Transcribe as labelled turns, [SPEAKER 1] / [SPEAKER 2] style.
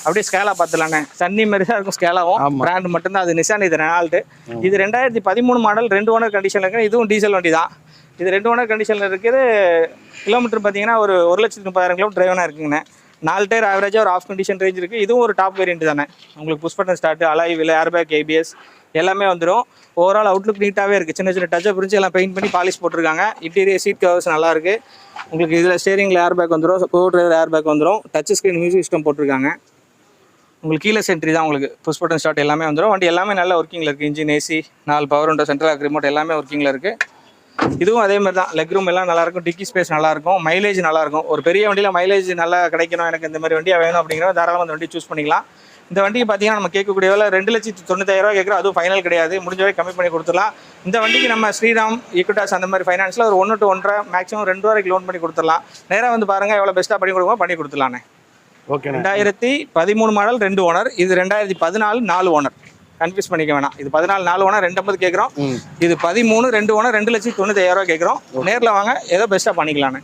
[SPEAKER 1] அப்படியே ஸ்கேலா பார்த்துலாண்ணே. சன்னி மாதிரி தான் இருக்கும் ஸ்கேலாவும். பிராண்ட் மட்டும்தான் அது நிசான், இது ரெனால்டு. இது 2013 மாடல், 2 ஓனர் கண்டிஷனில் இருக்குது. இதுவும் டீசல் வண்டி தான். இது 2 ஓனர் கண்டிஷனில் இருக்குது. கிலோமீட்டர் பார்த்தீங்கன்னா ஒரு 1,30,000 கிலோமீட்டர் டிரைவனாக இருக்குங்கண்ணே. 4 டயர் ஆவரேஜாக ஒரு ஆஃப் கண்டிஷன் ரேஞ்ச் இருக்குது. இதுவும் ஒரு டாப் வேரியன்ட் தானே. உங்களுக்கு push button start, alloy wheel, airbag, ABS எல்லாமே வந்துடும். ஓவரால் அவுட்லுக் நீட்டாகவே இருக்குது. சின்ன சின்ன டச்சப் இருந்துச்சு, எல்லாம் பெயிண்ட் பண்ணி பாலிஷ் போட்டிருக்காங்க. இன்டீரியர் சீட் கவர்ஸ் நல்லாயிருக்கு. உங்களுக்கு இதில் ஸ்டேரிங்கில் ஏர்பேக் வந்துடும், கோ டிரைவர் ஏர்பேக் வந்துடும். டச் ஸ்க்ரீன் மியூசிக் சிஸ்டம் போட்டிருக்காங்க. உங்களுக்கு கீழே சென்ட்ரி தான், உங்களுக்கு புஷ் பட்டன் ஸ்டார்ட் எல்லாமே வந்துடும். வண்டி எல்லாமே நல்ல ஒர்க்கிங்கில் இருக்குது. Engine, AC, 4 power window, central lock remote எல்லாமே ஒர்க்கிங்கில் இருக்குது. இதுவும் அதே மாதிரி தான். லெக் ரூம் எல்லாம் நல்லாயிருக்கும். டிக்கி ஸ்பேஸ் நல்லாயிருக்கும். மைலேஜ் நல்லாயிருக்கும். ஒரு பெரிய வண்டியில் மைலேஜ் நல்லா கிடைக்கணும், எனக்கு இந்த மாதிரி வண்டியாக வேணும் அப்படிங்கிற தாராளமாக அந்த வண்டி சூஸ் பண்ணிக்கலாம். இந்த வண்டிக்கு பார்த்தீங்கன்னா நம்ம கேட்கக்கூடிய விலை 2,90,000 கேட்குறோம். அதுவும் ஃபைனல் கிடையாது, முடிஞ்ச வரை கம்மி பண்ணி கொடுத்துடலாம். இந்த வண்டிக்கு நம்ம ஸ்ரீராம், ஈக்விட்டாஸ் அந்த மாதிரி ஃபைனான்ஸில் ஒரு 1 to 1.5 மேக்ஸிமம் 2 வரைக்கும் லோன் பண்ணி கொடுத்துடலாம். நேராக வந்து பாருங்கள், எவ்வளோ பெஸ்ட்டாக பண்ணி கொடுக்குமோ பண்ணி கொடுத்துடலாண்ணே.
[SPEAKER 2] ஓகே.
[SPEAKER 1] 2013 model, 2 owner. இது 2014 4 ஓனர். கன்ஃபியூஸ் பண்ணிக்க வேணாம். இது 14 4 ஓனர் 250 கேட்குறோம். இது 13 2 ஓனர் 2,90,000 கேட்குறோம். நேரில் வாங்க, ஏதோ பெஸ்ட்டாக பண்ணிக்கலாண்ணே.